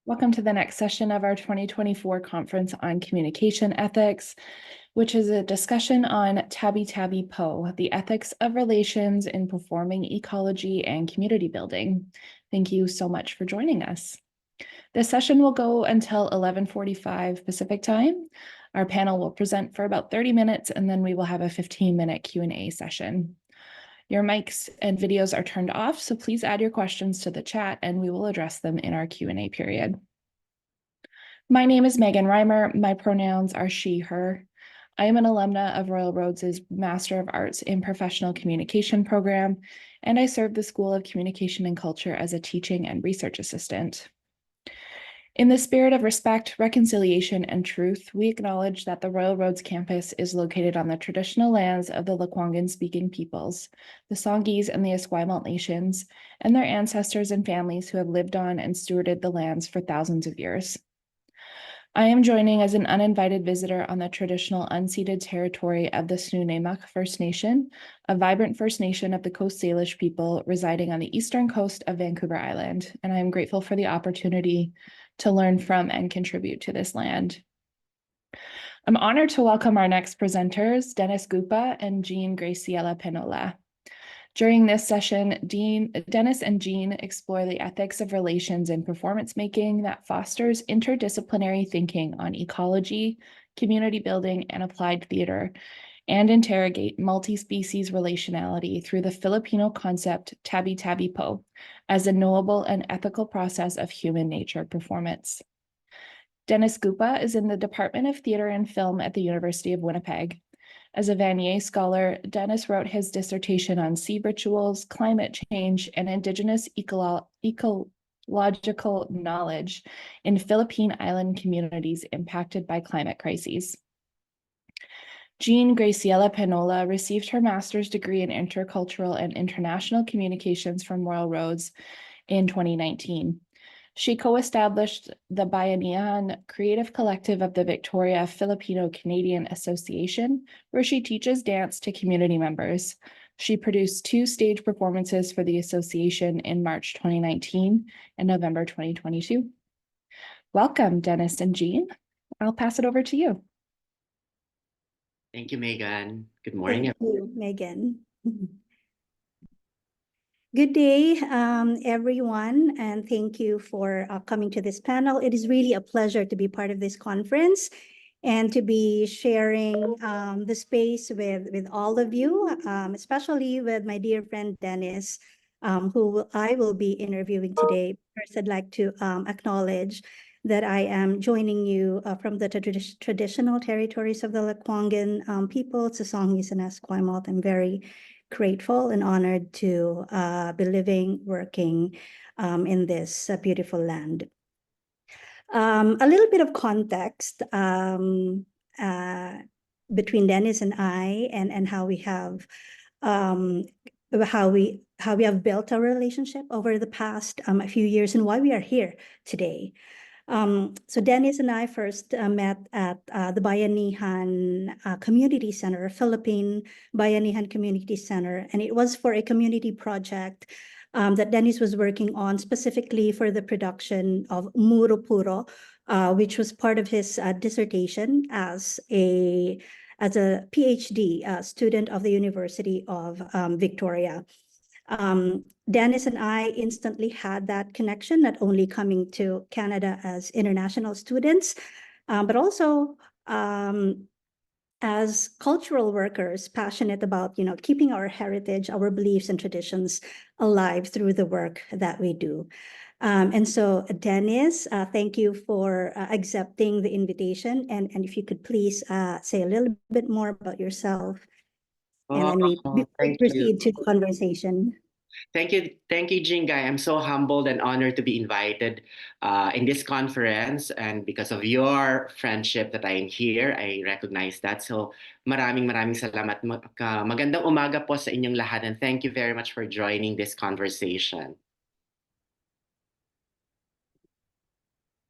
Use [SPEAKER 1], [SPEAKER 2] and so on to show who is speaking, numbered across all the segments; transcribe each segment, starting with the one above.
[SPEAKER 1] Welcome to the next session of our 2024 Conference on Communication Ethics, which is a discussion on Tabi-Tabi Po, the ethics of relations in performing ecology and community building. Thank you so much for joining us. This session will go until 11:45 Pacific time. Our panel will present for about 30 minutes, and then we will have a 15-minute Q&A session. Your mics and videos are turned off, so please add your questions to the chat and we will address them in our Q&A period. My name is Megan Reimer. My pronouns are she, her. I am an alumna of Royal Roads' Master of Arts in Professional Communication program, and I serve the School of Communication and Culture as a teaching and research assistant. In the spirit of respect, reconciliation, and truth, we acknowledge that the Royal Roads campus is located on the traditional lands of the Lekwungen-speaking peoples, the Songhees and the Esquimalt nations, and their ancestors and families who have lived on and stewarded the lands for thousands of years. I am joining as an uninvited visitor on the traditional unceded territory of the Snuneymuxw First Nation, a vibrant First Nation of the Coast Salish people residing on the eastern coast of Vancouver Island, and I am grateful for the opportunity to learn from and contribute to this land. I'm honored to welcome our next presenters, Dennis Gupa and Jean Graciela Penola. During this session, Dennis and Jean explore the ethics of relations in performance making that fosters interdisciplinary thinking on ecology, community building, and applied theater, and interrogate multi-species relationality through the Filipino concept Tabi-Tabi Po as a knowable and ethical process of human nature performance. Dennis Gupa is in the Department of Theater and Film at the University of Winnipeg. As a Vanier scholar, Dennis wrote his dissertation on sea rituals, climate change, and Indigenous ecological knowledge in Philippine island communities impacted by climate crises. Jean Graciela Penola received her master's degree in intercultural and international communications from Royal Roads in 2019. She co-established the Bayanihan Creative Collective of the Victoria Filipino-Canadian Association, where she teaches dance to community members. She produced 2 stage performances for the association in March 2019 and November 2022. Welcome, Dennis and Jean. I'll pass it over to you.
[SPEAKER 2] Thank you, Megan. Good morning.
[SPEAKER 3] Thank you, Megan. Good day, everyone, and thank you for coming to this panel. It is really a pleasure to be part of this conference and to be sharing the space with all of you, especially with my dear friend Dennis, who I will be interviewing today. First, I'd like to acknowledge that I am joining you from the traditional territories of the Lekwungen people, Songhees and Esquimalt. I'm very grateful and honored to be living, working in this beautiful land. A little bit of context between Dennis and I, and how we have built our relationship over the past few years, and why we are here today. So Dennis and I first met at the Bayanihan Community Center, Philippine Bayanihan Community Center, and it was for a community project that Dennis was working on specifically for the production of Muro Puro, which was part of his dissertation as a PhD student of the University of Victoria. Dennis and I instantly had that connection, not only coming to Canada as international students, but also as cultural workers passionate about, keeping our heritage, our beliefs and traditions alive through the work that we do. And so, Dennis, thank you for accepting the invitation. And if you could please say a little bit more about yourself. And then we proceed to the conversation.
[SPEAKER 2] Thank you, Jean Guy. I'm so humbled and honored to be invited in this conference, and because of your friendship that I am here, I recognize that. So maraming salamat. Magandang umaga po sa inyong lahat, and thank you very much for joining this conversation.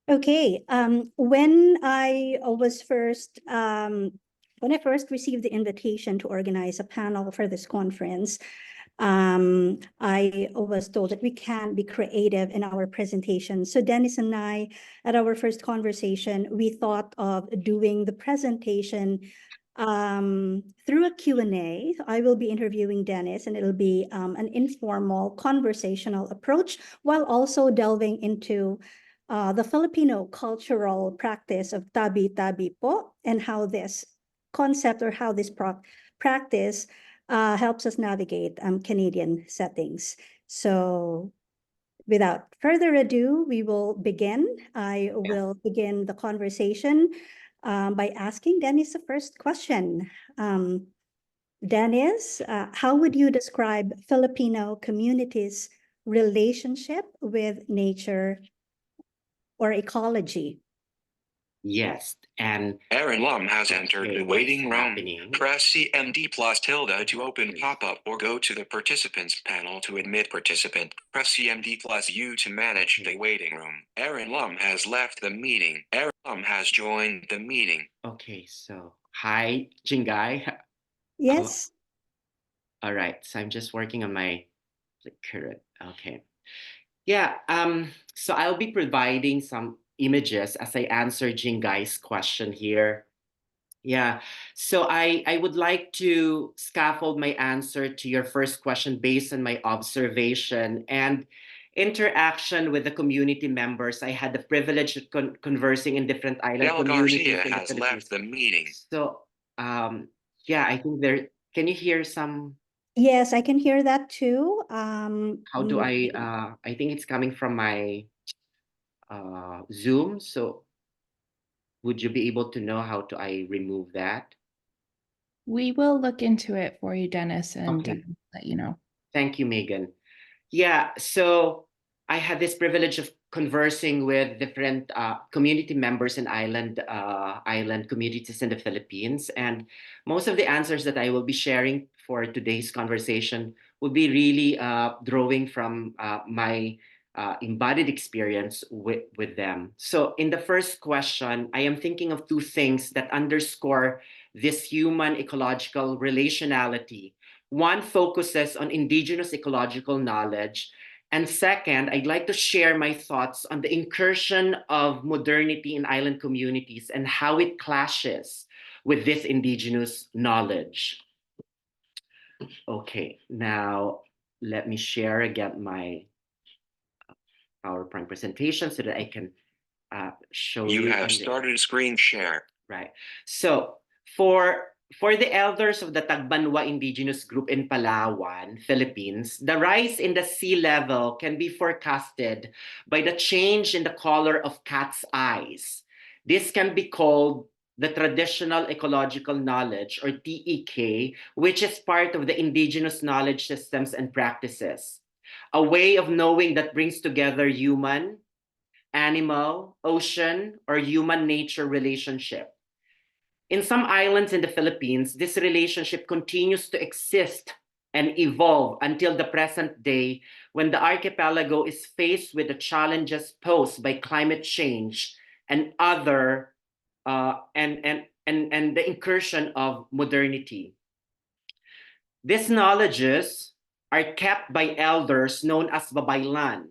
[SPEAKER 3] Okay, when I first received the invitation to organize a panel for this conference, I was told that we can be creative in our presentation. So Dennis and I, at our first conversation, we thought of doing the presentation through a Q&A. I will be interviewing Dennis, and it'll be an informal conversational approach, while also delving into the Filipino cultural practice of tabi-tabi po, and how this concept, or how this practice helps us navigate Canadian settings. So without further ado, we will begin. I will begin the conversation by asking Dennis the first question. Dennis, how would you describe Filipino communities' relationship with nature or ecology?
[SPEAKER 2] Yes, and
[SPEAKER 4] Aaron Lum has entered
[SPEAKER 2] okay,
[SPEAKER 4] the
[SPEAKER 2] what's
[SPEAKER 4] waiting room.
[SPEAKER 2] happening?
[SPEAKER 4] Press CMD+tilde to open pop-up or go to the participants panel to admit participant. Press CMD+U to manage the waiting room. Aaron Lum has left the meeting. Aaron Lum has joined the meeting.
[SPEAKER 2] Okay, so hi, Jingay.
[SPEAKER 3] Yes.
[SPEAKER 2] All right, so I'm just working on my current. Okay. Yeah, so I'll be providing some images as I answer Jingay's question here. Yeah, so I would like to scaffold my answer to your first question based on my observation and interaction with the community members. I had the privilege of conversing in different island
[SPEAKER 4] Del
[SPEAKER 2] communities
[SPEAKER 4] Garcia
[SPEAKER 2] in the
[SPEAKER 4] has
[SPEAKER 2] Philippines.
[SPEAKER 4] left the meeting.
[SPEAKER 2] So, yeah, I think there. Can you hear some?
[SPEAKER 3] Yes, I can hear that too.
[SPEAKER 2] How do I? I think it's coming from my Zoom. So, would you be able to know how to I remove that?
[SPEAKER 1] We will look into it for you, Dennis, and
[SPEAKER 2] Okay.
[SPEAKER 1] let you know.
[SPEAKER 2] Thank you, Megan. Yeah, so I had this privilege of conversing with different community members in island communities in the Philippines, and most of the answers that I will be sharing for today's conversation will be really drawing from my embodied experience with them. So, in the first question, I am thinking of two things that underscore this human ecological relationality. One focuses on indigenous ecological knowledge. And second, I'd like to share my thoughts on the incursion of modernity in island communities and how it clashes with this indigenous knowledge. Okay, now let me share again my PowerPoint presentation so that I can show you.
[SPEAKER 4] You have started screen share.
[SPEAKER 2] Right. So for the elders of the Tagbanwa indigenous group in Palawan, Philippines, the rise in the sea level can be forecasted by the change in the color of cat's eyes. This can be called the traditional ecological knowledge, or TEK, which is part of the indigenous knowledge systems and practices, a way of knowing that brings together human, animal, ocean, or human-nature relationship. In some islands in the Philippines, this relationship continues to exist and evolve until the present day, when the archipelago is faced with the challenges posed by climate change and other and the incursion of modernity. These knowledges are kept by elders known as babaylan.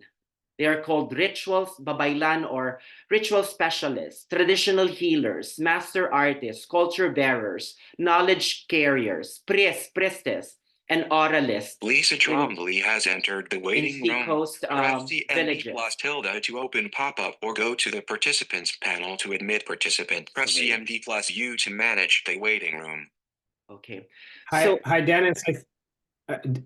[SPEAKER 2] They are called rituals babaylan, or ritual specialists, traditional healers, master artists, culture bearers, knowledge carriers, priestess, and oralists.
[SPEAKER 4] Lisa Trombley has entered the waiting room.
[SPEAKER 2] Seacoast
[SPEAKER 4] Press the
[SPEAKER 2] villages.
[SPEAKER 4] CMD+tilde to open pop-up or go to the participants panel to admit participant. Press
[SPEAKER 2] Sorry.
[SPEAKER 4] CMD+U to manage the waiting room.
[SPEAKER 2] Okay.
[SPEAKER 5] Hi, Dennis.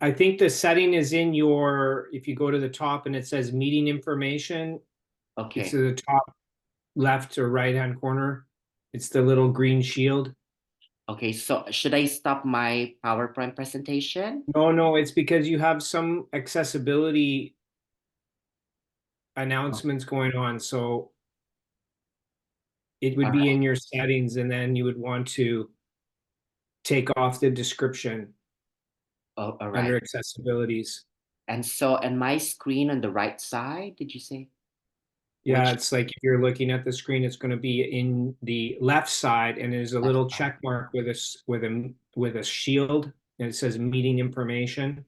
[SPEAKER 5] I think the setting is in your, if you go to the top and it says meeting information,
[SPEAKER 2] Okay.
[SPEAKER 5] it's to the top left or right-hand corner. It's the little green shield.
[SPEAKER 2] Okay, so should I stop my PowerPoint presentation?
[SPEAKER 5] No, it's because you have some accessibility announcements going on. So it would be in your settings, and then you would want to take off the description
[SPEAKER 2] Oh, all right.
[SPEAKER 5] under accessibilities.
[SPEAKER 2] And so, and my screen on the right side, did you say?
[SPEAKER 5] Yeah,
[SPEAKER 2] Which-
[SPEAKER 5] it's like if you're looking at the screen, it's going to be in the left side, and there's a little check mark with a shield, and it says meeting information.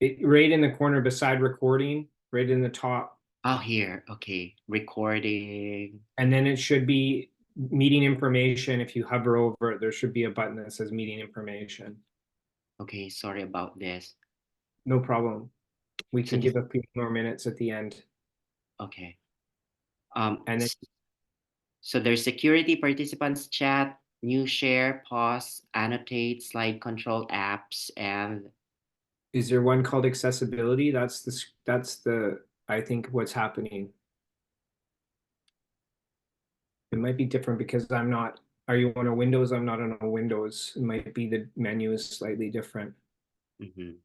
[SPEAKER 5] Right in the corner beside recording, right in the top.
[SPEAKER 2] Oh, here. Okay. Recording.
[SPEAKER 5] And then it should be meeting information. If you hover over it, there should be a button that says meeting information.
[SPEAKER 2] Okay. Sorry about this.
[SPEAKER 5] No problem. We
[SPEAKER 2] So
[SPEAKER 5] can
[SPEAKER 2] this,
[SPEAKER 5] give a few more minutes at the end.
[SPEAKER 2] okay.
[SPEAKER 5] And then,
[SPEAKER 2] So there's security participants chat, new share, pause, annotate, slide control apps, and
[SPEAKER 5] is there one called accessibility? That's the I think what's happening. It might be different because I'm not. Are you on a Windows? I'm not on a Windows. It might be the menu is slightly different.
[SPEAKER 2] mhm.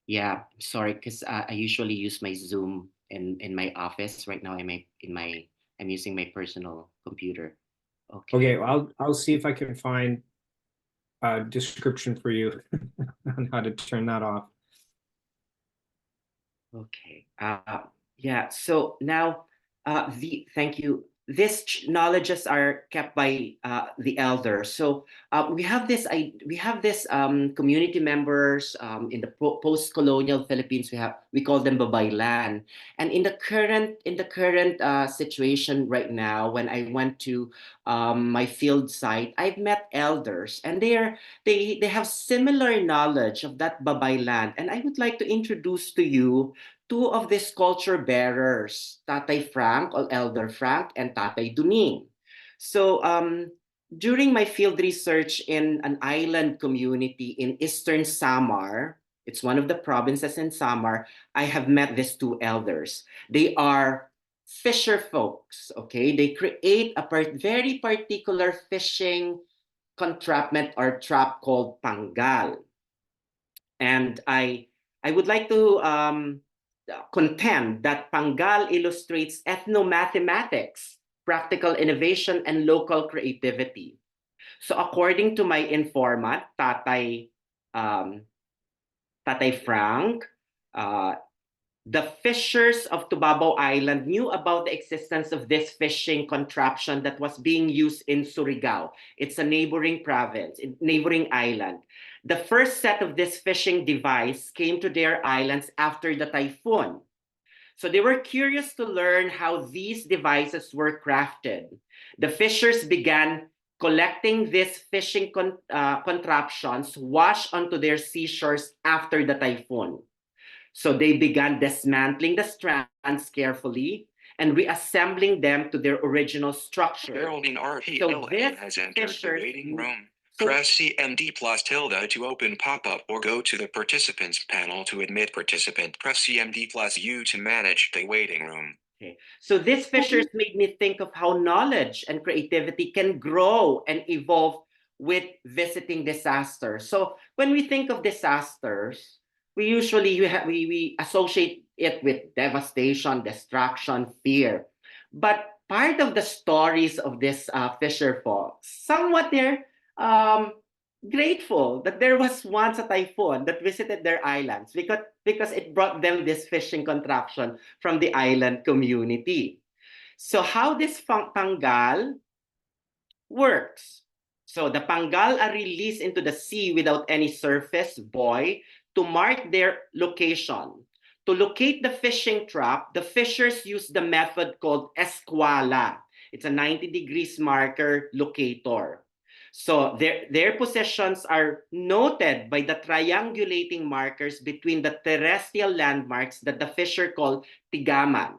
[SPEAKER 2] Yeah, sorry, because I usually use my Zoom in my office. Right now, I'm using my personal computer.
[SPEAKER 5] Okay,
[SPEAKER 2] Okay.
[SPEAKER 5] I'll see if I can find a description for you on how to turn that off.
[SPEAKER 2] Okay. Yeah. So now, thank you. These knowledges are kept by the elders. So we have this community members in the post-colonial Philippines. We call them babaylan. And in the current situation right now, when I went to my field site, I've met elders, and they have similar knowledge of that babaylan. And I would like to introduce to you two of these culture bearers, Tatay Frank or Elder Frank and Tatay Duning. So during my field research in an island community in Eastern Samar, it's one of the provinces in Samar, I have met these two elders. They are fisher folks, okay? They create a very particular fishing contrapment or trap called panggal. And I would like to contend that Panggal illustrates ethnomathematics, practical innovation, and local creativity. So according to my informant, um, Tatay Frank, uh, the fishers of Tubabo Island knew about the existence of this fishing contraption that was being used in Surigao. It's a neighboring province, a neighboring island. The first set of this fishing device came to their islands after the typhoon. So they were curious to learn how these devices were crafted. The fishers began collecting these fishing contraptions washed onto their seashores after the typhoon. So they began dismantling the strands carefully and reassembling them to their original structure.
[SPEAKER 4] Geraldine
[SPEAKER 2] So
[SPEAKER 4] RPLA
[SPEAKER 2] this
[SPEAKER 4] has entered the
[SPEAKER 2] fishers,
[SPEAKER 4] waiting room.
[SPEAKER 2] so
[SPEAKER 4] Press CMD plus tilde to open pop-up or go to the participants panel to admit participant. Press CMD plus U to manage the waiting room.
[SPEAKER 2] okay. So these fishers made me think of how knowledge and creativity can grow and evolve with visiting disasters. So when we think of disasters, we usually we associate it with devastation, destruction, fear. But part of the stories of this fisher folks, somewhat they're um, grateful that there was once a typhoon that visited their islands because it brought them this fishing contraption from the island community. So how this panggal works. So the panggal are released into the sea without any surface buoy to mark their location. To locate the fishing trap, the fishers use the method called escuala. It's a 90 degrees marker locator. So their positions are noted by the triangulating markers between the terrestrial landmarks that the fisher call tigaman.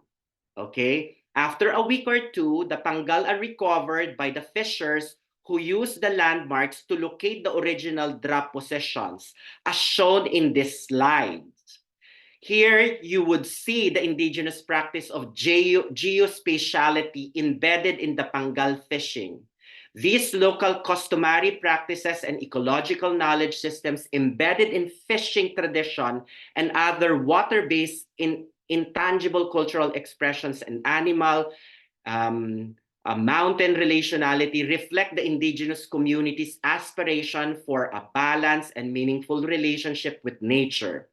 [SPEAKER 2] Okay? After a week or two, the panggal are recovered by the fishers who use the landmarks to locate the original drop positions, as shown in this slide. Here, you would see the indigenous practice of geospatiality embedded in the panggal fishing. These local customary practices and ecological knowledge systems embedded in fishing tradition and other water-based intangible cultural expressions and animal, mountain relationality reflect the indigenous community's aspiration for a balanced and meaningful relationship with nature.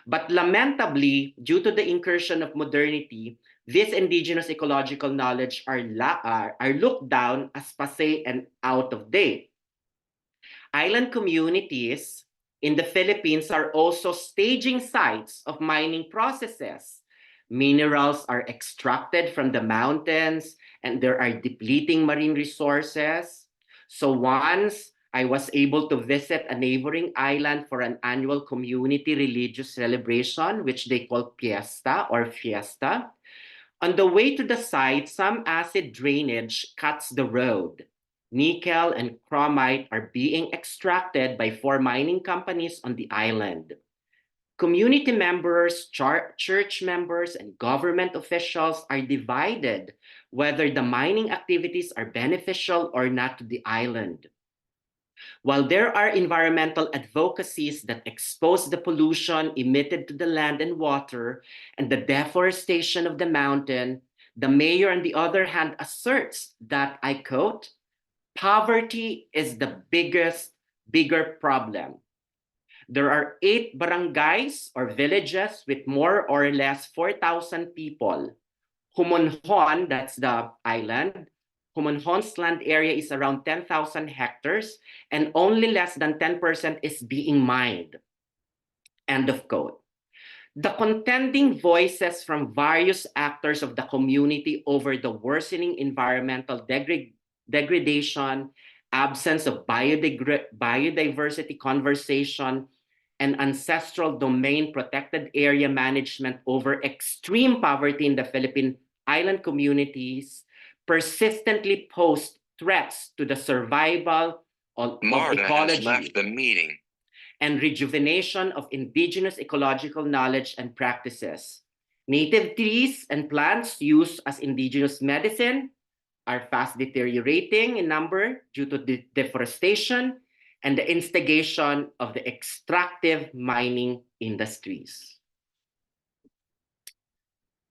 [SPEAKER 2] But lamentably, due to the incursion of modernity, these indigenous ecological knowledge are looked down as passé and out of date. Island communities in the Philippines are also staging sites of mining processes. Minerals are extracted from the mountains and there are depleting marine resources. So once I was able to visit a neighboring island for an annual community religious celebration, which they call fiesta. On the way to the site, some acid drainage cuts the road. Nickel and chromite are being extracted by 4 mining companies on the island. Community members, church members, and government officials are divided whether the mining activities are beneficial or not to the island. While there are environmental advocacies that expose the pollution emitted to the land and water and the deforestation of the mountain, the mayor, on the other hand, asserts that, I quote, poverty is the bigger problem. There are 8 barangays or villages with more or less 4,000 people. Humonhon, that's the island. Humonhon's land area is around 10,000 hectares and only less than 10% is being mined. End of quote. The contending voices from various actors of the community over the worsening environmental degradation, absence of biodiversity conversation, and ancestral domain protected area management over extreme poverty in the Philippine island communities persistently pose threats to the survival of
[SPEAKER 4] Marta has
[SPEAKER 2] ecology
[SPEAKER 4] left the meeting.
[SPEAKER 2] and rejuvenation of indigenous ecological knowledge and practices. Native trees and plants used as indigenous medicine are fast deteriorating in number due to deforestation and the instigation of the extractive mining industries.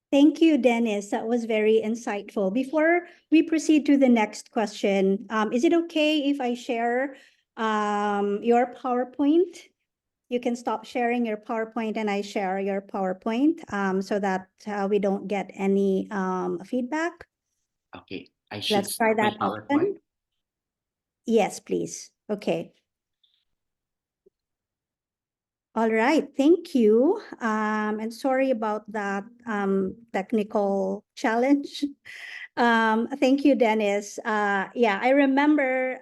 [SPEAKER 3] Thank you, Dennis. That was very insightful. Before we proceed to the next question, is it okay if I share your PowerPoint? You can stop sharing your PowerPoint and I share your PowerPoint so that we don't get any feedback.
[SPEAKER 2] Okay, I should
[SPEAKER 3] Let's try
[SPEAKER 2] start my
[SPEAKER 3] that
[SPEAKER 2] PowerPoint.
[SPEAKER 3] option. Yes, please. Okay. All right, thank you. And sorry about that technical challenge. Thank you, Dennis. Yeah, I remember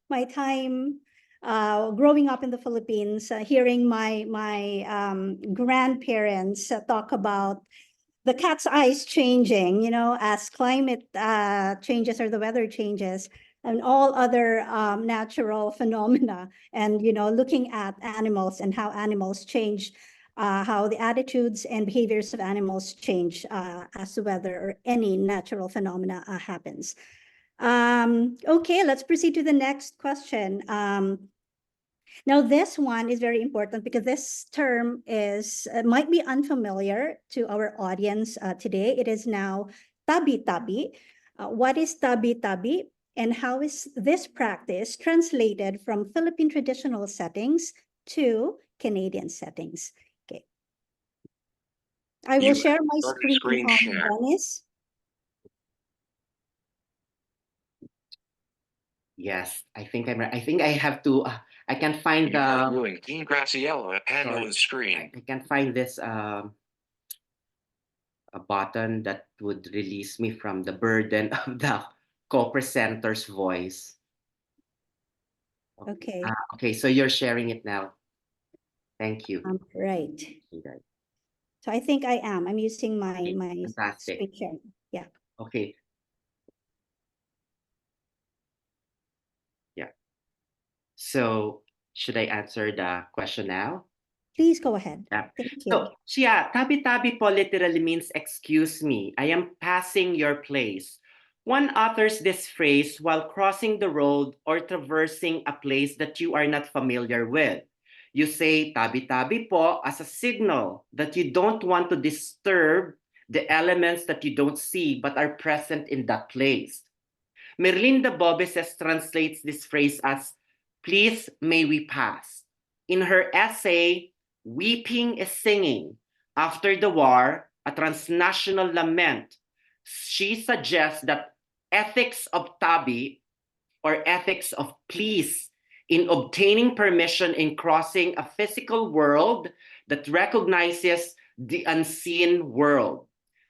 [SPEAKER 3] my time growing up in the Philippines, hearing my grandparents talk about the cat's eyes changing, you know, as climate changes or the weather changes and all other natural phenomena, and, you know, looking at animals and how animals change, how the attitudes and behaviors of animals change as the weather or any natural phenomena happens. Okay, let's proceed to the next question. Now, this one is very important because this term is might be unfamiliar to our audience today. It is now Tabi-Tabi. What is Tabi-Tabi? And how is this practice translated from Philippine traditional settings to Canadian settings? Okay. I will share my screen on Dennis.
[SPEAKER 2] Yes, I think I have to. I can find the.
[SPEAKER 4] Viewing Dean Graciello, a panel
[SPEAKER 2] Sorry.
[SPEAKER 4] screen.
[SPEAKER 2] I can find this a button that would release me from the burden of the co-presenter's voice.
[SPEAKER 3] Okay.
[SPEAKER 2] Okay, so you're sharing it now. Thank you.
[SPEAKER 3] Right.
[SPEAKER 2] Okay.
[SPEAKER 3] So I think I am. I'm using my
[SPEAKER 2] Fantastic.
[SPEAKER 3] screen share. Yeah.
[SPEAKER 2] Okay. Yeah. So should I answer the question now?
[SPEAKER 3] Please go ahead.
[SPEAKER 2] Yeah.
[SPEAKER 3] Thank you.
[SPEAKER 2] So, yeah, tabi-tabi po literally means excuse me, I am passing your place. One utters this phrase while crossing the road or traversing a place that you are not familiar with. You say tabi-tabi po as a signal that you don't want to disturb the elements that you don't see but are present in that place. Merlinda Bobeses translates this phrase as, please may we pass. In her essay, Weeping is Singing, After the War, a Transnational Lament, she suggests that ethics of tabi or ethics of please in obtaining permission in crossing a physical world that recognizes the unseen world.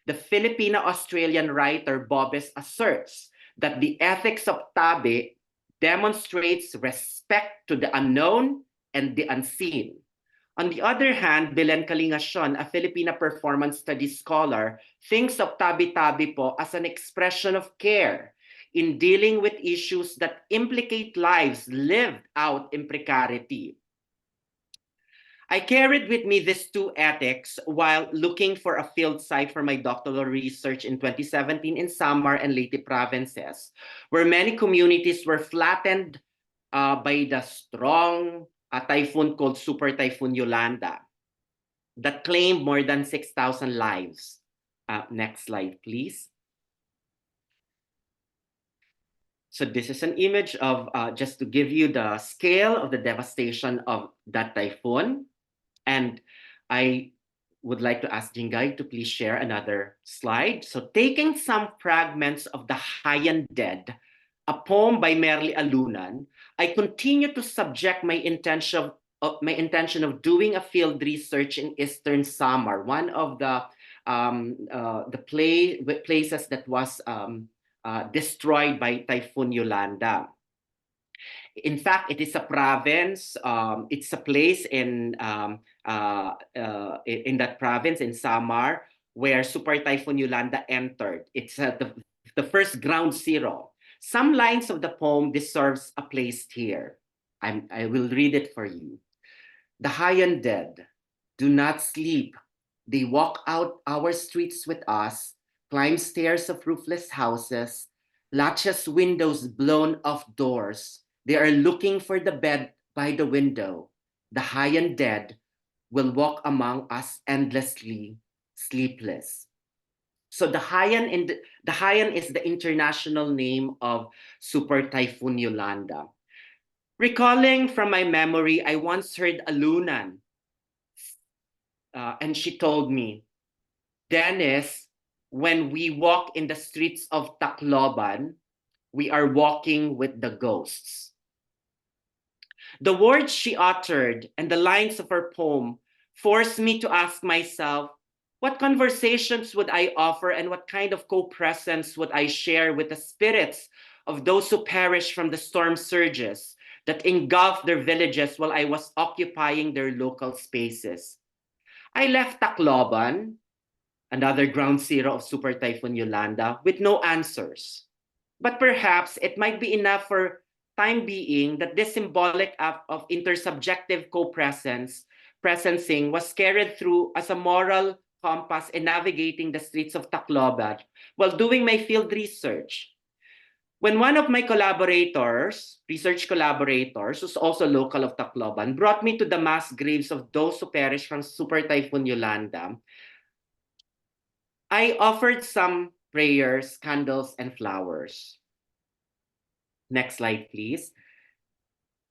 [SPEAKER 2] The Filipino-Australian writer Bobbes asserts that the ethics of Tabi demonstrates respect to the unknown and the unseen. On the other hand, Belen Kalingasyon, a Filipina performance studies scholar, thinks of Tabi-Tabi po as an expression of care in dealing with issues that implicate lives lived out in precarity. I carried with me these two ethics while looking for a field site for my doctoral research in 2017 in Samar and Leyte provinces, where many communities were flattened by the strong typhoon called Super Typhoon Yolanda that claimed more than 6,000 lives. Next slide, please. So this is an image of, just to give you the scale of the devastation of that typhoon. And I would like to ask Jingay to please share another slide. So taking some fragments of The Hayan Dead, a poem by Merly Alunan, I continue to subject my intention of doing a field research in Eastern Samar, one of the places that was destroyed by Typhoon Yolanda. In fact, it is a province. It's a place in that province in Samar where Super Typhoon Yolanda entered. It's the first ground zero. Some lines of the poem deserves a place here. I will read it for you. The Hayan Dead do not sleep. They walk out our streets with us, climb stairs of roofless houses, latches windows blown off doors. They are looking for the bed by the window. The Hayan Dead will walk among us endlessly, sleepless. So the Hayan is the international name of Super Typhoon Yolanda. Recalling from my memory, I once heard Alunan, and she told me, Dennis, when we walk in the streets of Tacloban, we are walking with the ghosts. The words she uttered and the lines of her poem forced me to ask myself, what conversations would I offer and what kind of co-presence would I share with the spirits of those who perished from the storm surges that engulfed their villages while I was occupying their local spaces? I left Tacloban, another ground zero of Super Typhoon Yolanda, with no answers. But perhaps it might be enough for time being that this symbolic act of intersubjective presencing was carried through as a moral compass in navigating the streets of Tacloban while doing my field research. When one of my research collaborators, who's also local of Tacloban, brought me to the mass graves of those who perished from Super Typhoon Yolanda, I offered some prayers, candles, and flowers. Next slide, please.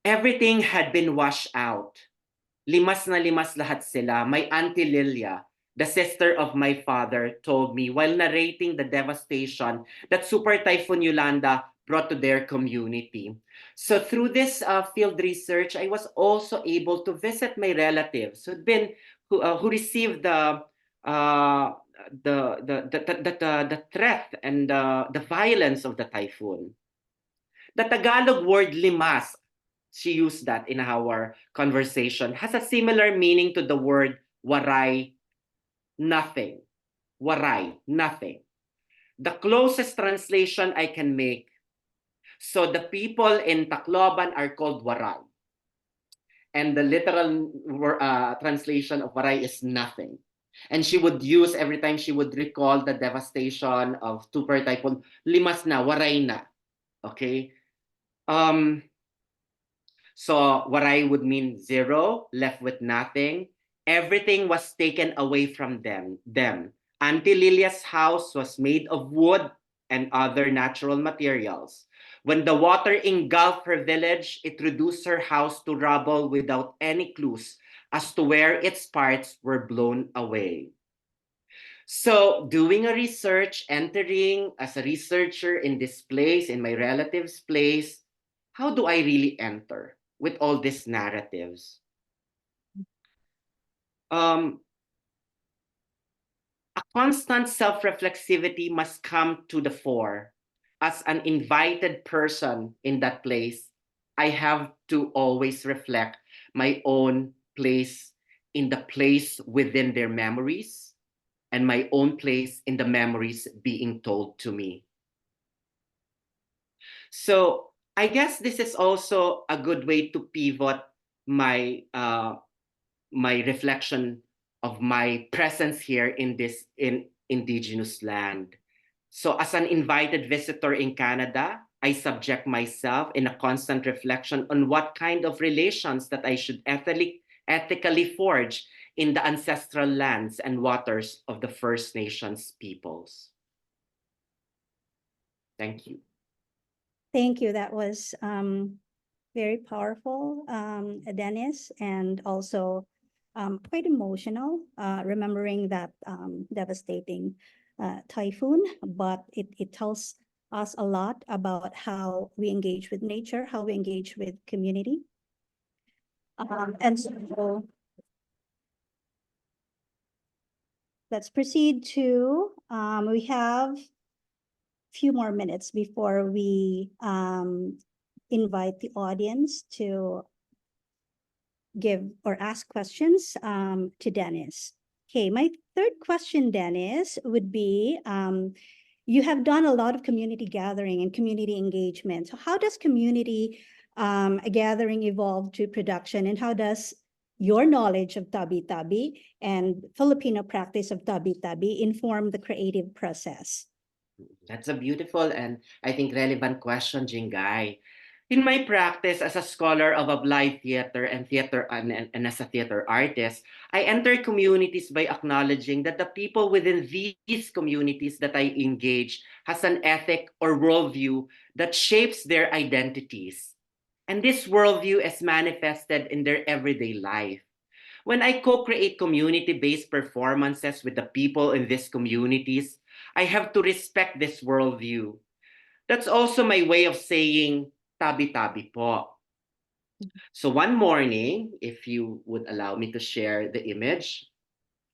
[SPEAKER 2] Everything had been washed out. Limas na limas lahat sila. My Auntie Lilia, the sister of my father, told me while narrating the devastation that Super Typhoon Yolanda brought to their community. So through this field research, I was also able to visit my relatives who received the threat and the violence of the typhoon. The Tagalog word limas, she used that in our conversation, has a similar meaning to the word waray, nothing. Waray, nothing. The closest translation I can make. So the people in Tacloban are called waray. And the literal translation of waray is nothing. And she would use, every time she would recall the devastation of Super Typhoon, limas na, waray na. Okay? So waray would mean zero, left with nothing. Everything was taken away from them. Auntie Lilia's house was made of wood and other natural materials. When the water engulfed her village, it reduced her house to rubble without any clues as to where its parts were blown away. So doing a research, entering as a researcher in this place, in my relative's place, how do I really enter? with all these narratives. A constant self-reflexivity must come to the fore. As an invited person in that place, I have to always reflect my own place in the place within their memories and my own place in the memories being told to me. So I guess this is also a good way to pivot my my reflection of my presence here in this indigenous land. So as an invited visitor in Canada, I subject myself in a constant reflection on what kind of relations that I should ethically forge in the ancestral lands and waters of the First Nations peoples. Thank you.
[SPEAKER 3] Thank you. That was very powerful, Dennis, and also quite emotional, remembering that devastating typhoon. But it tells us a lot about how we engage with nature, how we engage with community. And so let's proceed to, we have few more minutes before we invite the audience to give or ask questions to Dennis. Okay, my third question, Dennis, would be, you have done a lot of community gathering and community engagement. So how does community gathering evolve to production, and how does your knowledge of Tabi-Tabi and Filipino practice of Tabi-Tabi inform the creative process?
[SPEAKER 2] That's a beautiful and I think relevant question, Jingay. In my practice as a scholar of applied theater and as a theater artist, I enter communities by acknowledging that the people within these communities that I engage has an ethic or worldview that shapes their identities. And this worldview is manifested in their everyday life. When I co-create community-based performances with the people in these communities, I have to respect this worldview. That's also my way of saying tabi-tabi po. So one morning, if you would allow me to share the image.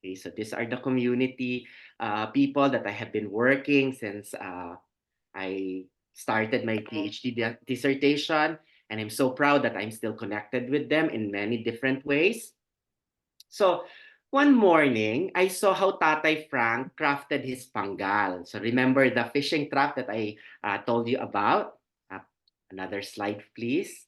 [SPEAKER 2] Okay, so these are the community people that I have been working since I started my PhD dissertation. And I'm so proud that I'm still connected with them in many different ways. So one morning, I saw how Tatay Frank crafted his panggal. So remember the fishing trap that I told you about? Another slide, please.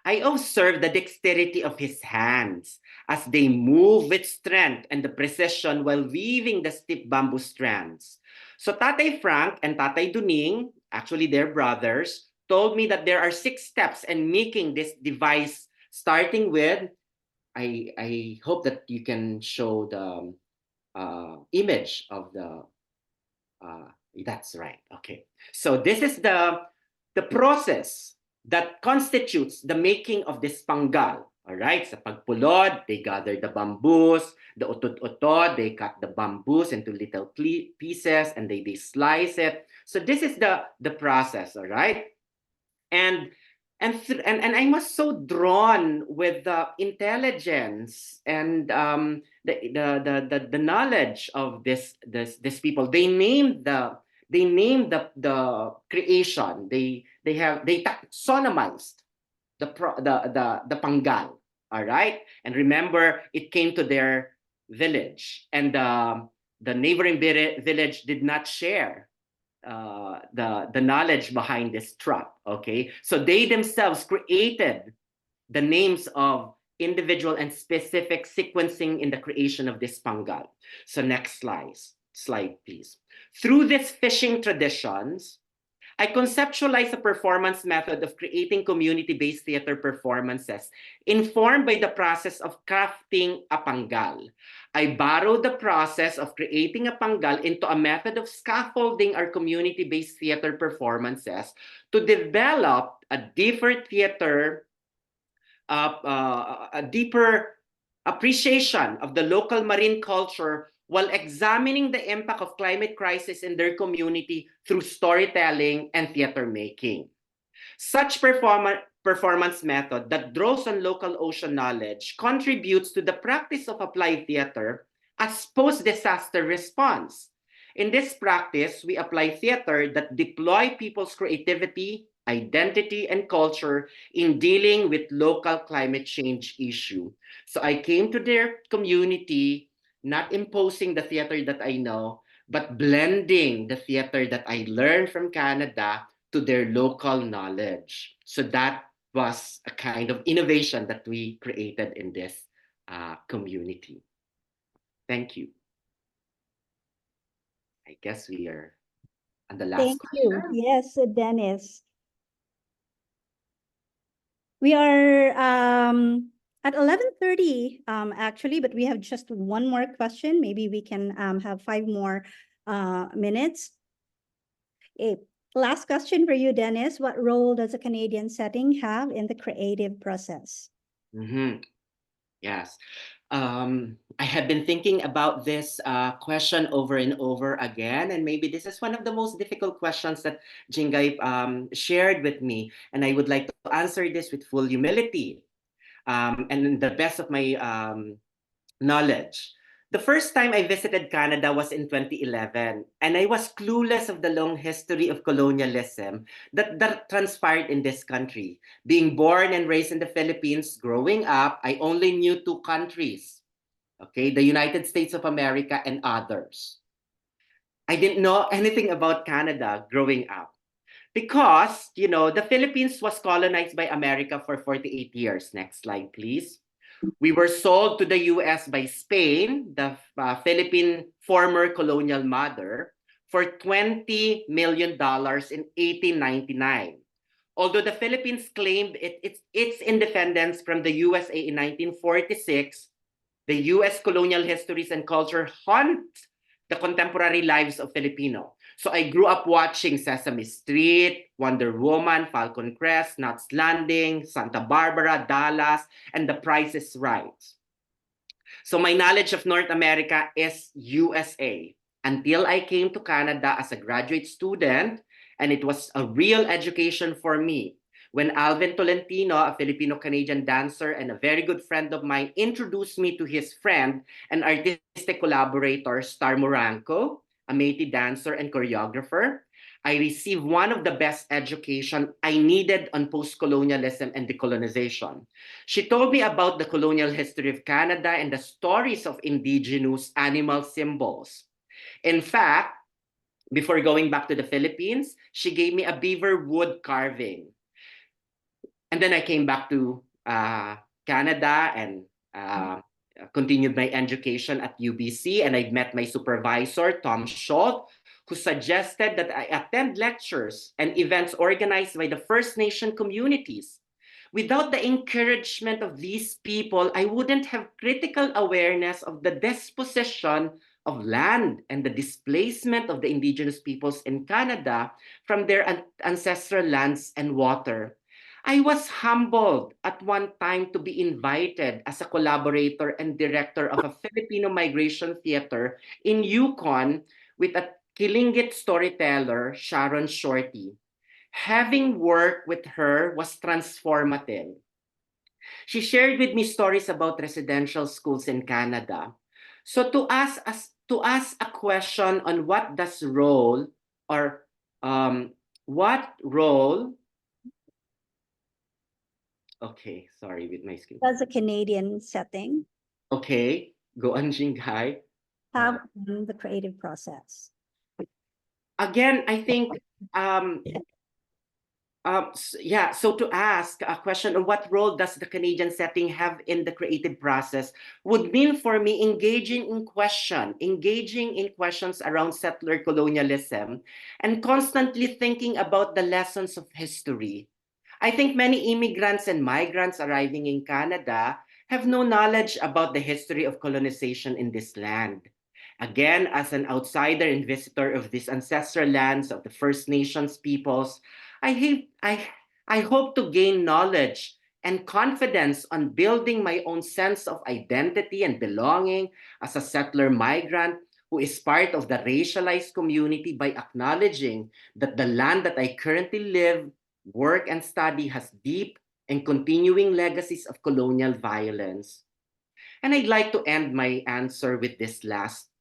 [SPEAKER 2] I observed the dexterity of his hands as they move with strength and the precision while weaving the stiff bamboo strands. So Tatay Frank and Tatay Duning, actually they're brothers, told me that there are 6 steps in making this device, starting with I hope that you can show the image of the, that's right, okay. So this is the process that constitutes the making of this panggal. All right, sa pagpulod, they gather the bamboos, the utod-utod, they cut the bamboos into little pieces and they slice it. So this is the process, all right? And I was so drawn with the intelligence and the knowledge of this people. They named the creation. They taxonomized the panggal. All right, and remember, it came to their village, and the neighboring village did not share the knowledge behind this trap. Okay, so they themselves created the names of individual and specific sequencing in the creation of this panggal. So next slide please. Through these fishing traditions, I conceptualize a performance method of creating community-based theater performances informed by the process of crafting a panggal. I borrowed the process of creating a panggal into a method of scaffolding our community-based theater performances to develop a deeper theater, a deeper appreciation of the local marine culture while examining the impact of climate crisis in their community through storytelling and theater making. Such performance method that draws on local ocean knowledge contributes to the practice of applied theater as post-disaster response. In this practice, we apply theater that deploy people's creativity, identity, and culture in dealing with local climate change issue. So I came to their community, not imposing the theater that I know, but blending the theater that I learned from Canada to their local knowledge. So that was a kind of innovation that we created in this community. Thank you. I guess we are on the last
[SPEAKER 3] Thank you.
[SPEAKER 2] question.
[SPEAKER 3] Yes, Dennis. We are at 11:30 actually, but we have just one more question. Maybe we can have 5 more minutes. Last question for you, Dennis. What role does a Canadian setting have in the creative process?
[SPEAKER 2] Yes. I have been thinking about this question over and over again, and maybe this is one of the most difficult questions that Jingay shared with me, and I would like to answer this with full humility and the best of my knowledge. The first time I visited Canada was in 2011, and I was clueless of the long history of colonialism that transpired in this country. Being born and raised in the Philippines, growing up, I only knew 2 countries, okay, the United States of America and others. I didn't know anything about Canada growing up because, you know, the Philippines was colonized by America for 48 years. Next slide, please. We were sold to the US by Spain, the Philippine former colonial mother, for $20 million in 1899. Although the Philippines claimed its independence from the USA in 1946, the US colonial histories and culture haunt the contemporary lives of Filipino. So I grew up watching Sesame Street, Wonder Woman, Falcon Crest, Knots Landing, Santa Barbara, Dallas, and The Price is Right. So my knowledge of North America is USA until I came to Canada as a graduate student, and it was a real education for me when Alvin Tolentino, a Filipino-Canadian dancer and a very good friend of mine, introduced me to his friend and artistic collaborator, Star Moranco, a Métis dancer and choreographer. I received one of the best education I needed on post-colonialism and decolonization. She told me about the colonial history of Canada and the stories of indigenous animal symbols. In fact, before going back to the Philippines, she gave me a beaver wood carving. And then I came back to Canada and continued my education at UBC, and I met my supervisor, Tom Schultz, who suggested that I attend lectures and events organized by the First Nation communities. Without the encouragement of these people, I wouldn't have critical awareness of the disposition of land and the displacement of the indigenous peoples in Canada from their ancestral lands and water. I was humbled at one time to be invited as a collaborator and director of a Filipino migration theater in Yukon with a Kilingit storyteller, Sharon Shorty. Having worked with her was transformative. She shared with me stories about residential schools in Canada. So to ask a question on what does role or what role. Okay, sorry with my screen.
[SPEAKER 3] Does a Canadian setting
[SPEAKER 2] Okay, go on, Jinghai.
[SPEAKER 3] have in the creative process?
[SPEAKER 2] Again, I think so to ask a question on what role does the Canadian setting have in the creative process would mean for me engaging in questions around settler colonialism and constantly thinking about the lessons of history. I think many immigrants and migrants arriving in Canada have no knowledge about the history of colonization in this land. Again, as an outsider and visitor of these ancestral lands of the First Nations peoples, I hope to gain knowledge and confidence on building my own sense of identity and belonging as a settler migrant who is part of the racialized community by acknowledging that the land that I currently live, work, and study has deep and continuing legacies of colonial violence. And I'd like to end my answer with this last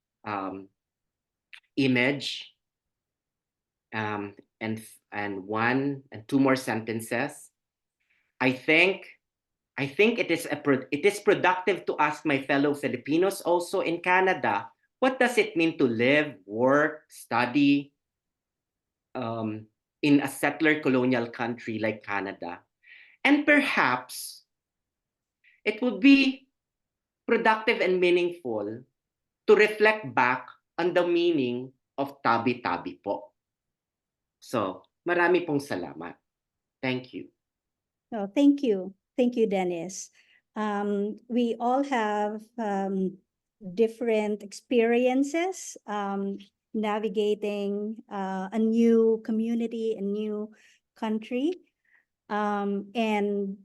[SPEAKER 2] image, and two more sentences. I think it is productive to ask my fellow Filipinos also in Canada, what does it mean to live, work, study in a settler colonial country like Canada? And perhaps it would be productive and meaningful to reflect back on the meaning of tabi-tabi po. So, marami pong salamat. Thank you.
[SPEAKER 3] Oh, thank you. Thank you, Dennis. We all have different experiences navigating a new community, a new country, and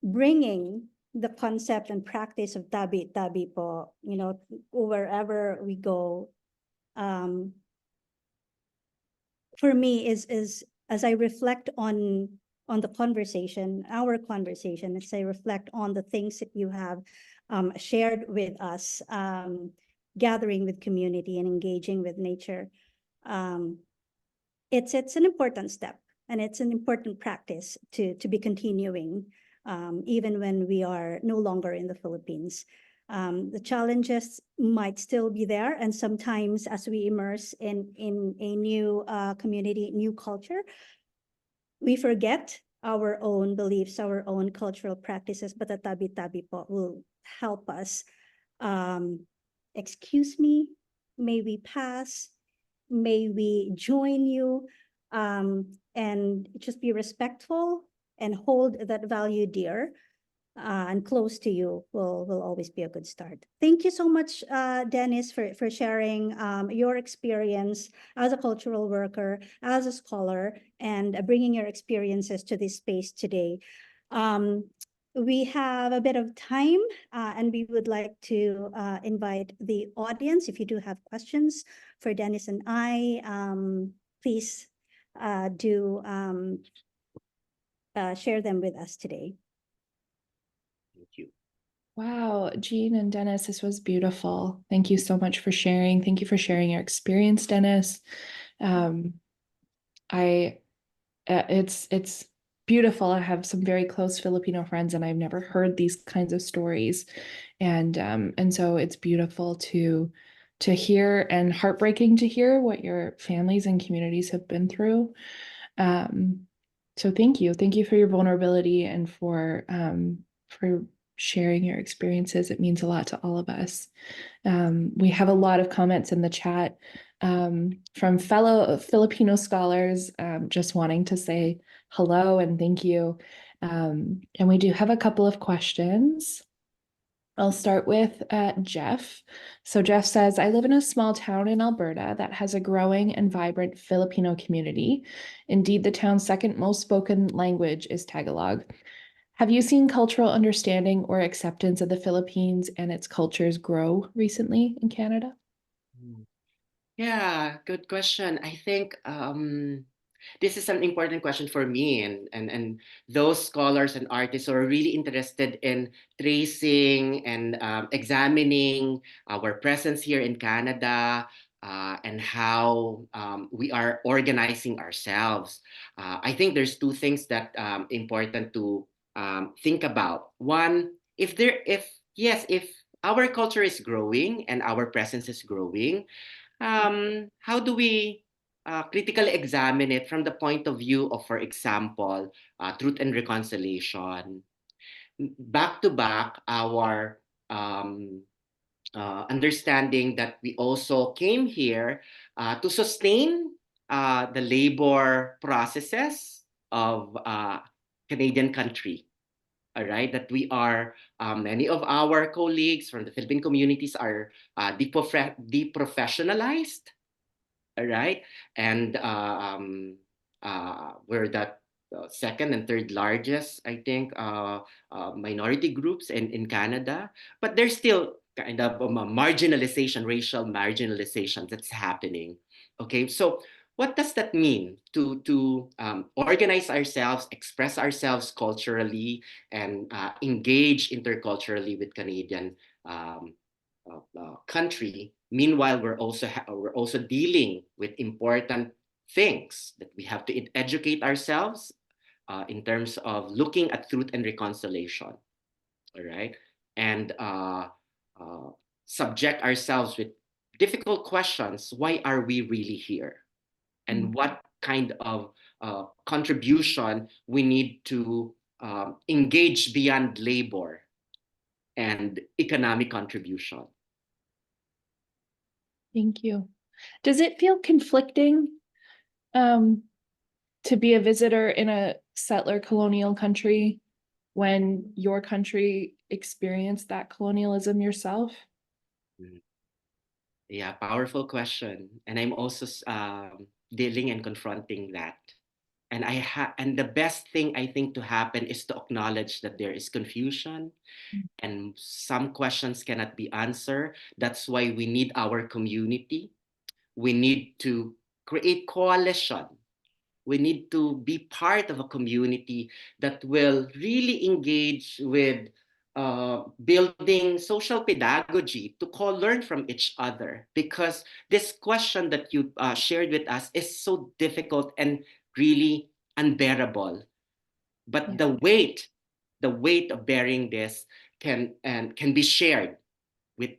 [SPEAKER 3] bringing the concept and practice of tabi-tabi po, wherever we go. For me, is as I reflect on the conversation, our conversation, as I reflect on the things that you have shared with us, gathering with community and engaging with nature, it's an important step, and it's an important practice to be continuing, even when we are no longer in the Philippines. The challenges might still be there, and sometimes as we immerse in a new community, new culture, we forget our own beliefs, our own cultural practices, but the tabi-tabi po will help us. Excuse me, may we pass, may we join you, and just be respectful and hold that value dear. And close to you will always be a good start. Thank you so much, Dennis, for sharing your experience as a cultural worker, as a scholar, and bringing your experiences to this space today. We have a bit of time, and we would like to invite the audience. If you do have questions for Dennis and I, please do share them with us today.
[SPEAKER 2] Thank you.
[SPEAKER 1] Wow, Jean and Dennis, this was beautiful. Thank you so much for sharing. Thank you for sharing your experience, Dennis. It's beautiful. I have some very close Filipino friends, and I've never heard these kinds of stories, and so it's beautiful to hear, and heartbreaking to hear what your families and communities have been through. So thank you for your vulnerability and for sharing your experiences. It means a lot to all of us. We have a lot of comments in the chat from fellow Filipino scholars just wanting to say hello and thank you. And we do have a couple of questions. I'll start with Jeff. So Jeff says, I live in a small town in Alberta that has a growing and vibrant Filipino community. Indeed, the town's second most spoken language is Tagalog. Have you seen cultural understanding or acceptance of the Philippines and its cultures grow recently in Canada?
[SPEAKER 2] Yeah, good question. I think this is an important question for me and those scholars and artists who are really interested in tracing and examining our presence here in Canada, and how we are organizing ourselves. I think there's two things that important to think about. One, if our culture is growing and our presence is growing, how do we critically examine it from the point of view of, for example, truth and reconciliation? Back to back, our understanding that we also came here to sustain the labor processes of Canadian country. All right, that we are, many of our colleagues from the Philippine communities are deprofessionalized, all right, and we're that second and third largest, I think, minority groups in Canada, but there's still kind of marginalization, racial marginalization that's happening. Okay, so what does that mean to organize ourselves, express ourselves culturally, and engage interculturally with Canadian country? Meanwhile, we're also dealing with important things that we have to educate ourselves in terms of looking at truth and reconciliation. All right, and uh, subject ourselves with difficult questions. Why are we really here? And what kind of contribution we need to engage beyond labor and economic contribution.
[SPEAKER 1] Thank you. Does it feel conflicting to be a visitor in a settler colonial country when your country experienced that colonialism yourself?
[SPEAKER 2] Yeah, powerful question. And I'm also dealing and confronting that. And the best thing I think to happen is to acknowledge that there is confusion and some questions cannot be answered. That's why we need our community. We need to create coalition. We need to be part of a community that will really engage with building social pedagogy to learn from each other, because this question that you shared with us is so difficult and really unbearable. But
[SPEAKER 1] Yeah.
[SPEAKER 2] the weight of bearing this can be shared with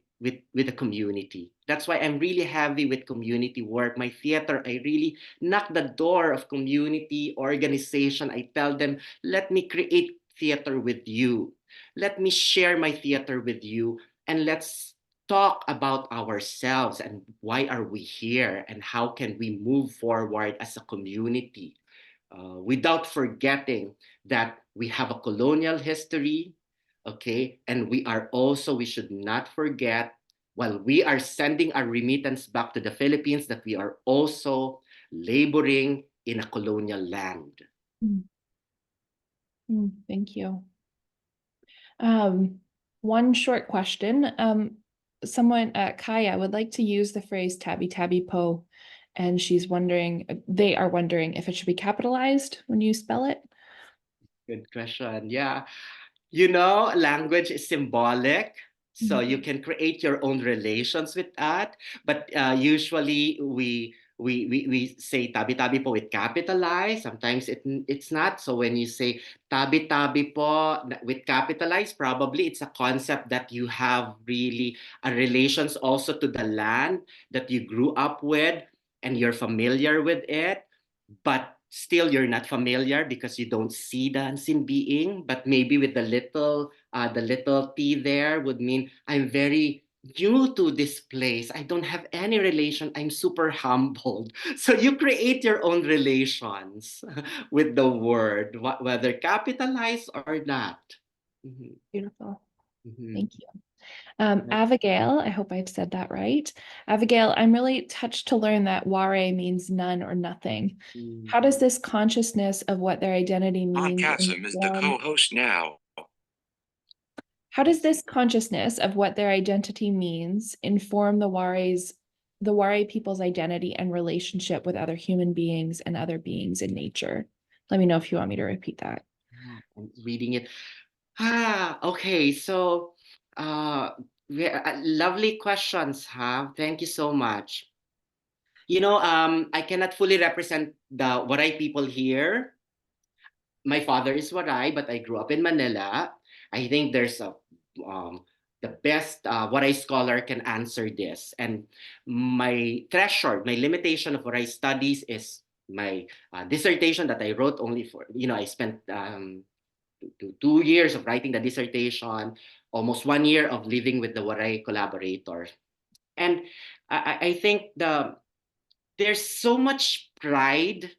[SPEAKER 2] the community. That's why I'm really heavy with community work. My theater, I really knock the door of community organization. I tell them, let me create theater with you. Let me share my theater with you, and let's talk about ourselves and why are we here and how can we move forward as a community, without forgetting that we have a colonial history, okay? And we should not forget, while we are sending our remittance back to the Philippines, that we are also laboring in a colonial land.
[SPEAKER 1] Thank you. One short question. Someone at Kaya would like to use the phrase Tabi-Tabi po, and they are wondering if it should be capitalized when you spell it.
[SPEAKER 2] Good question. Yeah. Language is symbolic. So you can create your own relations with that. But usually we say tabi-tabi po with capitalized. Sometimes it's not. So when you say tabi-tabi po with capitalized, probably it's a concept that you have really a relations also to the land that you grew up with and you're familiar with it. But still you're not familiar because you don't see the unseen being. But maybe with the little t there would mean I'm very new to this place. I don't have any relation. I'm super humbled. So you create your own relations with the word, whether capitalized or not.
[SPEAKER 1] Beautiful.
[SPEAKER 2] Mhm.
[SPEAKER 1] Thank you. Abigail, I hope I've said that right. Abigail, I'm really touched to learn that ware means none or nothing. How does this consciousness of what their identity means
[SPEAKER 4] Chasm is the co-host now.
[SPEAKER 1] How does this consciousness of what their identity means inform the Ware people's identity and relationship with other human beings and other beings in nature? Let me know if you want me to repeat that.
[SPEAKER 2] I'm reading it. Okay. So, lovely questions, huh? Thank you so much. I cannot fully represent the Waray people here. My father is Waray, but I grew up in Manila. I think there's the best Waray scholar can answer this. And my threshold, my limitation of Waray studies is my dissertation that I wrote only for, I spent 2 years of writing the dissertation, almost 1 year of living with the Waray collaborators. And I think there's so much pride,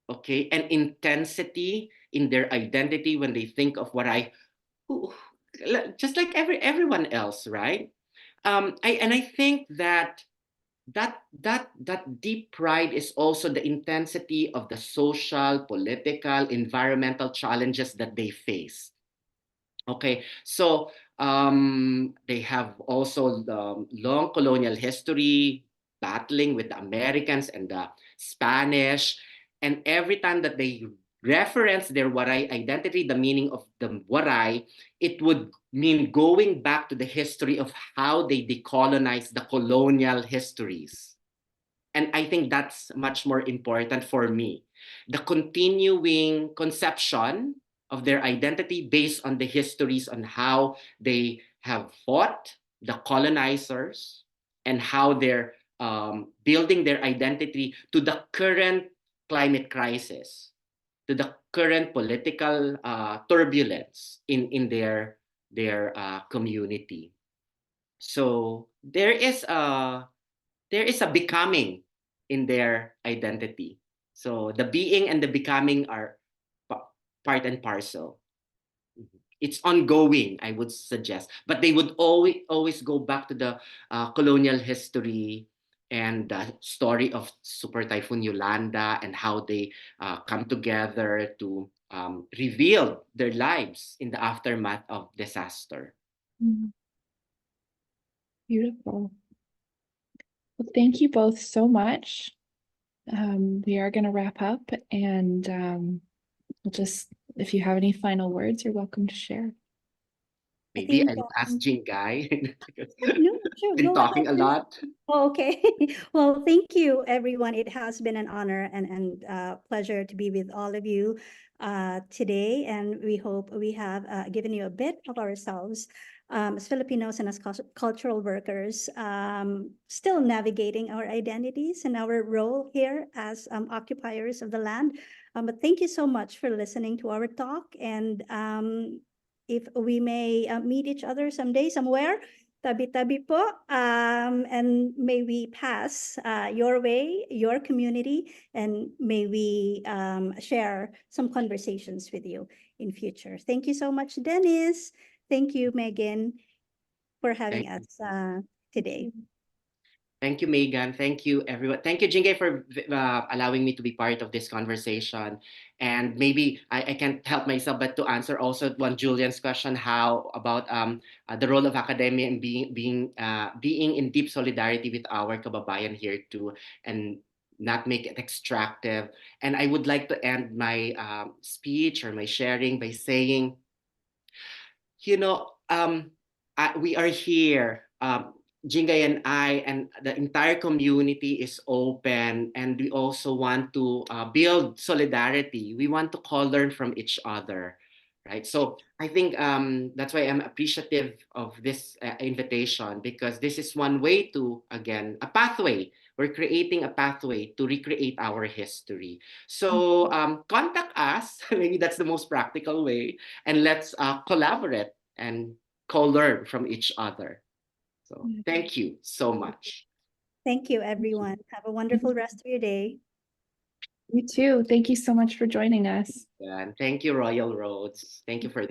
[SPEAKER 2] okay, and intensity in their identity when they think of just like everyone else, right? I think that deep pride is also the intensity of the social, political, environmental challenges that they face. Okay, so they have also long colonial history. battling with the Americans and the Spanish. And every time that they reference their Waray identity, the meaning of the Waray, it would mean going back to the history of how they decolonized the colonial histories. And I think that's much more important for me. The continuing conception of their identity based on the histories on how they have fought the colonizers and how they're building their identity to the current climate crisis, to the current political turbulence in their community. So there is a becoming in their identity. So the being and the becoming are part and parcel. It's ongoing, I would suggest, but they would always go back to the colonial history and the story of Super Typhoon Yolanda and how they come together to reveal their lives in the aftermath of disaster.
[SPEAKER 1] Beautiful. Well, thank you both so much. We are going to wrap up, and we'll just, if you have any final words, you're welcome to share.
[SPEAKER 2] Maybe
[SPEAKER 3] think,
[SPEAKER 2] I'll ask Jingay.
[SPEAKER 3] No, sure,
[SPEAKER 2] Been
[SPEAKER 3] go
[SPEAKER 2] talking a
[SPEAKER 3] ahead.
[SPEAKER 2] lot.
[SPEAKER 3] Oh, okay. Well, thank you, everyone. It has been an honor and pleasure to be with all of you today, and we hope we have given you a bit of ourselves as Filipinos and as cultural workers, still navigating our identities and our role here as occupiers of the land. But thank you so much for listening to our talk, and if we may meet each other someday, somewhere, tabi-tabi po, and may we pass your way, your community, and may we share some conversations with you in future. Thank you so much, Dennis. Thank you, Megan, for having
[SPEAKER 2] Thank
[SPEAKER 3] us today.
[SPEAKER 2] Thank you, Megan. Thank you, everyone. Thank you, Jingay, for allowing me to be part of this conversation. And maybe I can't help myself but to answer also one Julian's question, how about the role of academia and being in deep solidarity with our kababayan here too, and not make it extractive. And I would like to end my speech or my sharing by saying, you know, we are here. Jingay and I and the entire community is open, and we also want to build solidarity. We want to learn from each other, right? So I think that's why I'm appreciative of this invitation, because this is one way to, again, a pathway. We're creating a pathway to recreate our history. So contact us. Maybe that's the most practical way, and let's collaborate and co-learn from each other. So thank you so much.
[SPEAKER 3] Thank you, everyone. Have a wonderful rest of your day.
[SPEAKER 1] You too. Thank you so much for joining us.
[SPEAKER 2] And thank you, Royal Roads. Thank you for this